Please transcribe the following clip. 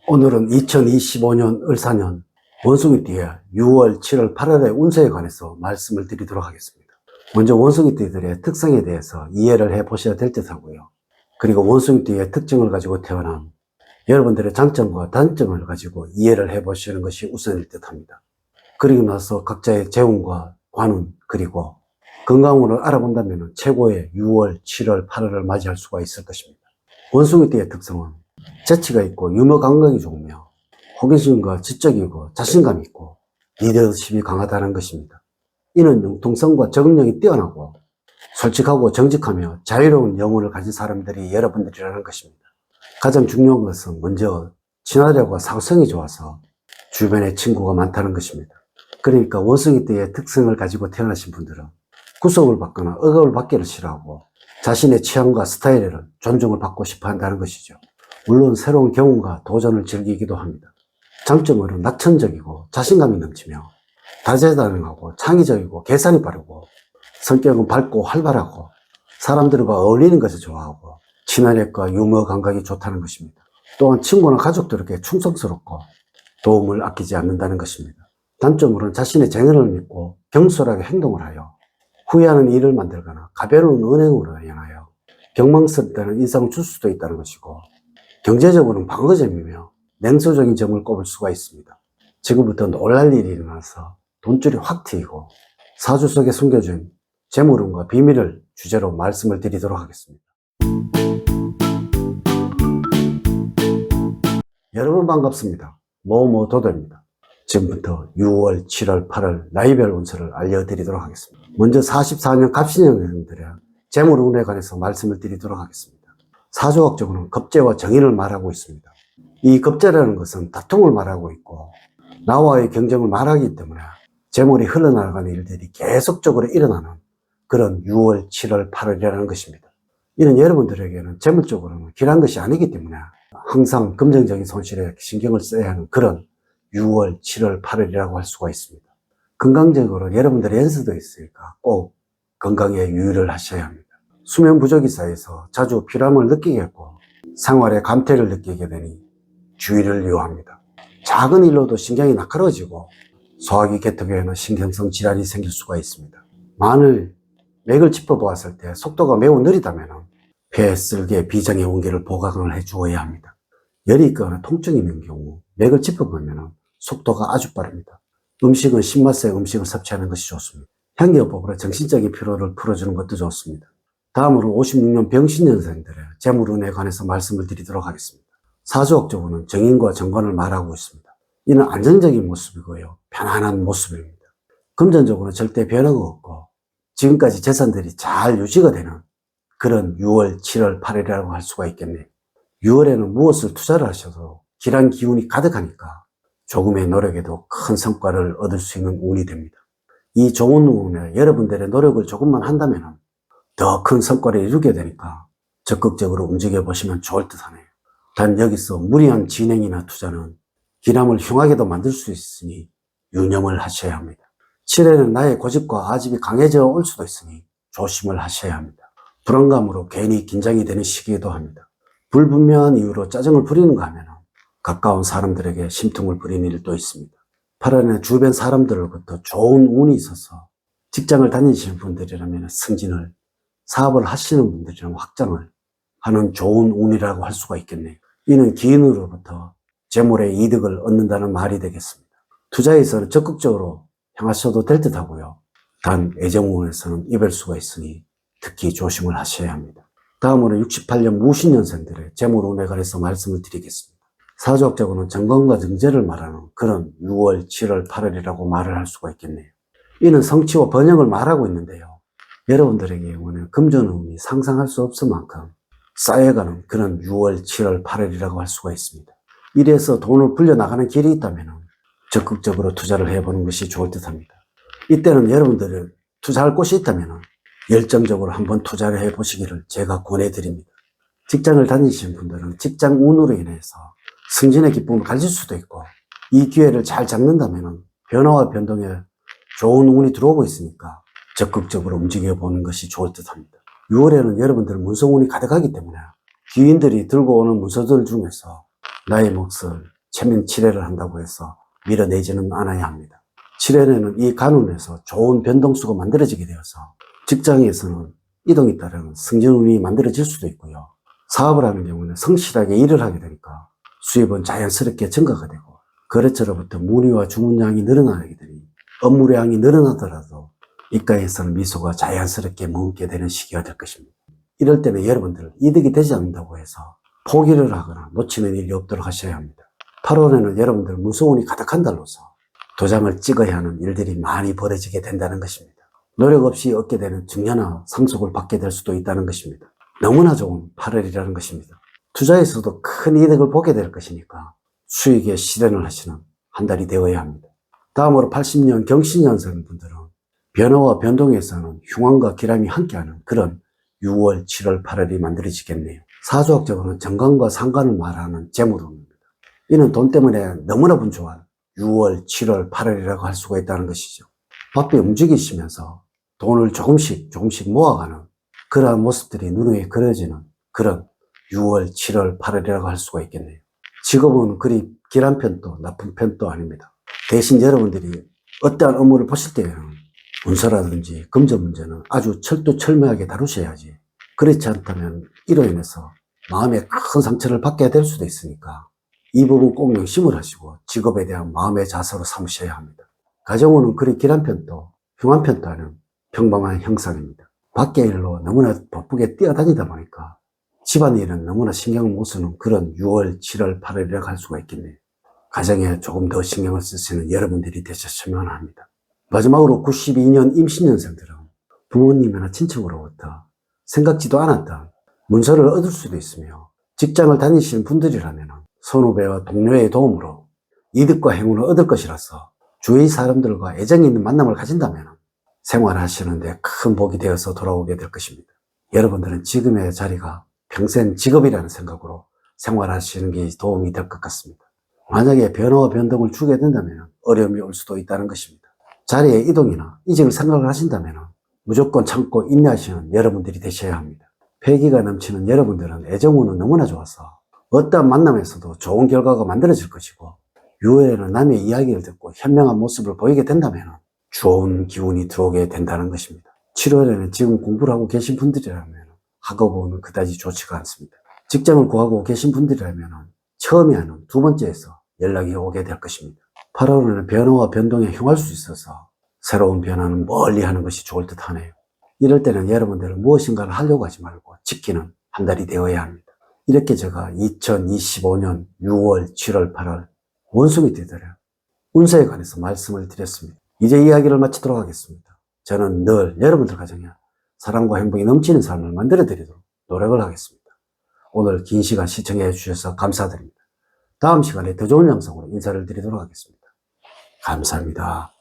오늘은 2025년 을사년 원숭이띠의 6월, 7월, 8월의 운세에 관해서 말씀을 드리도록 하겠습니다. 먼저 원숭이띠들의 특성에 대해서 이해를 해 보셔야 될 듯 하고요. 그리고 원숭이띠의 특징을 가지고 태어난 여러분들의 장점과 단점을 가지고 이해를 해 보시는 것이 우선일 듯 합니다. 그리고 나서 각자의 재운과 관운 그리고 건강운을 알아본다면 최고의 6월, 7월, 8월을 맞이할 수가 있을 것입니다. 원숭이띠의 특성은 재치가 있고 유머 감각이 좋으며 호기심과 지적이고 자신감이 있고 리더십이 강하다는 것입니다. 이는 융통성과 적응력이 뛰어나고 솔직하고 정직하며 자유로운 영혼을 가진 사람들이 여러분들이라는 것입니다. 가장 중요한 것은 먼저 친화력과 사고성이 좋아서 주변에 친구가 많다는 것입니다. 그러니까 원숭이띠의 특성을 가지고 태어나신 분들은 구속을 받거나 억압을 받기를 싫어하고 자신의 취향과 스타일을 존중을 받고 싶어 한다는 것이죠. 물론 새로운 경험과 도전을 즐기기도 합니다. 장점으로 낙천적이고 자신감이 넘치며 다재다능하고 창의적이고 계산이 빠르고 성격은 밝고 활발하고 사람들과 어울리는 것을 좋아하고 친화력과 유머 감각이 좋다는 것입니다. 또한 친구나 가족들에게 충성스럽고 도움을 아끼지 않는다는 것입니다. 단점으로는 자신의 재능을 믿고 경솔하게 행동을 하여 후회하는 일을 만들거나 가벼운 은행으로 인하여 경망스럽다는 인상을 줄 수도 있다는 것이고 경제적으로는 방어점이며 냉소적인 점을 꼽을 수가 있습니다. 지금부터 놀랄 일이 일어나서 돈줄이 확 트이고 사주 속에 숨겨진 재물운과 비밀을 주제로 말씀을 드리도록 하겠습니다. 여러분 반갑습니다. 모모도도입니다. 지금부터 6월, 7월, 8월 나이별 운세를 알려드리도록 하겠습니다. 먼저 44년 갑신년생들의 재물운에 관해서 말씀을 드리도록 하겠습니다. 사주학적으로는 겁재와 정인을 말하고 있습니다. 이 겁재라는 것은 다툼을 말하고 있고 나와의 경쟁을 말하기 때문에 재물이 흘러나가는 일들이 계속적으로 일어나는 그런 6월, 7월, 8월이라는 것입니다. 이는 여러분들에게는 재물적으로는 길한 것이 아니기 때문에 항상 긍정적인 손실에 신경을 써야 하는 그런 6월, 7월, 8월이라고 할 수가 있습니다. 건강적으로 여러분들의 연세도 있으니까 꼭 건강에 유의를 하셔야 합니다. 수면 부족이 쌓여서 자주 피로함을 느끼겠고 생활에 감퇴를 느끼게 되니 주의를 요합니다. 작은 일로도 신경이 날카로워지고 소화기 계통에는 신경성 질환이 생길 수가 있습니다. 만일 맥을 짚어보았을 때 속도가 매우 느리다면 폐, 쓸개, 비장의 원기를 보강을 해주어야 합니다. 열이 있거나 통증이 있는 경우 맥을 짚어보면 속도가 아주 빠릅니다. 음식은 신맛의 음식을 섭취하는 것이 좋습니다. 향기요법으로 정신적인 피로를 풀어주는 것도 좋습니다. 다음으로 56년 병신년생들의 재물운에 관해서 말씀을 드리도록 하겠습니다. 사주학적으로는 정인과 정관을 말하고 있습니다. 이는 안정적인 모습이고요. 편안한 모습입니다. 금전적으로 절대 변화가 없고 지금까지 재산들이 잘 유지가 되는 그런 6월, 7월, 8월이라고 할 수가 있겠네요. 6월에는 무엇을 투자를 하셔도 길한 기운이 가득하니까 조금의 노력에도 큰 성과를 얻을 수 있는 운이 됩니다. 이 좋은 운에 여러분들의 노력을 조금만 한다면 더 큰 성과를 이루게 되니까 적극적으로 움직여 보시면 좋을 듯 하네요. 단 여기서 무리한 진행이나 투자는 기남을 흉하게도 만들 수 있으니 유념을 하셔야 합니다. 7회는 나의 고집과 아집이 강해져 올 수도 있으니 조심을 하셔야 합니다. 불안감으로 괜히 긴장이 되는 시기이기도 합니다. 불분명한 이유로 짜증을 부리는가 하면 가까운 사람들에게 심통을 부리는 일도 있습니다. 8회는 주변 사람들로부터 좋은 운이 있어서 직장을 다니시는 분들이라면 승진을, 사업을 하시는 분들이라면 확장을 하는 좋은 운이라고 할 수가 있겠네요. 이는 기인으로부터 재물의 이득을 얻는다는 말이 되겠습니다. 투자에서는 적극적으로 향하셔도 될 듯 하고요. 단 애정운에서는 이별 수가 있으니 특히 조심을 하셔야 합니다. 다음으로 68년 무신년생들의 재물운에 관해서 말씀을 드리겠습니다. 사주학적으로는 정건과 정제를 말하는 그런 6월, 7월, 8월이라고 말을 할 수가 있겠네요. 이는 성취와 번영을 말하고 있는데요. 여러분들에게 경우는 금전운이 상상할 수 없을 만큼 쌓여가는 그런 6월, 7월, 8월이라고 할 수가 있습니다. 이래서 돈을 불려나가는 길이 있다면 적극적으로 투자를 해보는 것이 좋을 듯 합니다. 이때는 여러분들이 투자할 곳이 있다면 열정적으로 한번 투자를 해보시기를 제가 권해드립니다. 직장을 다니시는 분들은 직장 운으로 인해서 승진의 기쁨을 가질 수도 있고 이 기회를 잘 잡는다면 변화와 변동에 좋은 운이 들어오고 있으니까 적극적으로 움직여보는 것이 좋을 듯 합니다. 6월에는 여러분들 문서운이 가득하기 때문에 귀인들이 들고 오는 문서들 중에서 나의 몫을 체면 치레를 한다고 해서 밀어내지는 않아야 합니다. 7월에는 이 간운에서 좋은 변동수가 만들어지게 되어서 직장에서는 이동에 따른 승진운이 만들어질 수도 있고요. 사업을 하는 경우는 성실하게 일을 하게 되니까 수입은 자연스럽게 증가가 되고 거래처로부터 문의와 주문량이 늘어나게 되니 업무량이 늘어나더라도 입가에서는 미소가 자연스럽게 머금게 되는 시기가 될 것입니다. 이럴 때는 여러분들 이득이 되지 않는다고 해서 포기를 하거나 놓치는 일이 없도록 하셔야 합니다. 8월에는 여러분들 무소운이 가득한 달로서 도장을 찍어야 하는 일들이 많이 벌어지게 된다는 것입니다. 노력 없이 얻게 되는 증여나 상속을 받게 될 수도 있다는 것입니다. 너무나 좋은 8월이라는 것입니다. 투자에서도 큰 이득을 보게 될 것이니까 수익에 실현을 하시는 한 달이 되어야 합니다. 다음으로 80년 경신년생 분들은 변화와 변동에서는 흉왕과 기람이 함께하는 그런 6월, 7월, 8월이 만들어지겠네요. 사주학적으로는 정관과 상관을 말하는 재물운입니다. 이는 돈 때문에 너무나 분주한 6월, 7월, 8월이라고 할 수가 있다는 것이죠. 바삐 움직이시면서 돈을 조금씩 모아가는 그러한 모습들이 눈에 그려지는 그런 6월, 7월, 8월이라고 할 수가 있겠네요. 직업은 그리 길한 편도 나쁜 편도 아닙니다. 대신 여러분들이 어떠한 업무를 보실 때에는 문서라든지 금전 문제는 아주 철두철미하게 다루셔야지, 그렇지 않다면 이로 인해서 마음에 큰 상처를 받게 될 수도 있으니까 이 부분 꼭 명심을 하시고 직업에 대한 마음의 자세로 삼으셔야 합니다. 가정운은 그리 길한 편도 흉한 편도 아닌 평범한 형상입니다. 밖의 일로 너무나 바쁘게 뛰어다니다 보니까 집안일은 너무나 신경을 못 쓰는 그런 6월, 7월, 8월이라고 할 수가 있겠네요. 가정에 조금 더 신경을 쓰시는 여러분들이 되셨으면 합니다. 마지막으로 92년 임신년생들은 부모님이나 친척으로부터 생각지도 않았던 문서를 얻을 수도 있으며, 직장을 다니시는 분들이라면 선후배와 동료의 도움으로 이득과 행운을 얻을 것이라서 주위 사람들과 애정이 있는 만남을 가진다면 생활하시는데 큰 복이 되어서 돌아오게 될 것입니다. 여러분들은 지금의 자리가 평생 직업이라는 생각으로 생활하시는 게 도움이 될 것 같습니다. 만약에 변화와 변동을 주게 된다면 어려움이 올 수도 있다는 것입니다. 자리의 이동이나 이직을 생각을 하신다면 무조건 참고 인내하시는 여러분들이 되셔야 합니다. 패기가 넘치는 여러분들은 애정운은 너무나 좋아서 어떠한 만남에서도 좋은 결과가 만들어질 것이고, 6월에는 남의 이야기를 듣고 현명한 모습을 보이게 된다면 좋은 기운이 들어오게 된다는 것입니다. 7월에는 지금 공부를 하고 계신 분들이라면 학업운은 그다지 좋지가 않습니다. 직장을 구하고 계신 분들이라면 처음이 아닌 두 번째에서 연락이 오게 될 것입니다. 8월에는 변화와 변동에 흉할 수 있어서 새로운 변화는 멀리 하는 것이 좋을 듯 하네요. 이럴 때는 여러분들은 무엇인가를 하려고 하지 말고 지키는 한 달이 되어야 합니다. 이렇게 제가 2025년 6월, 7월, 8월 원숭이 띠들의 운세에 관해서 말씀을 드렸습니다. 이제 이야기를 마치도록 하겠습니다. 저는 늘 여러분들 가정에 사랑과 행복이 넘치는 삶을 만들어 드리도록 노력을 하겠습니다. 오늘 긴 시간 시청해 주셔서 감사드립니다. 다음 시간에 더 좋은 영상으로 인사를 드리도록 하겠습니다. 감사합니다.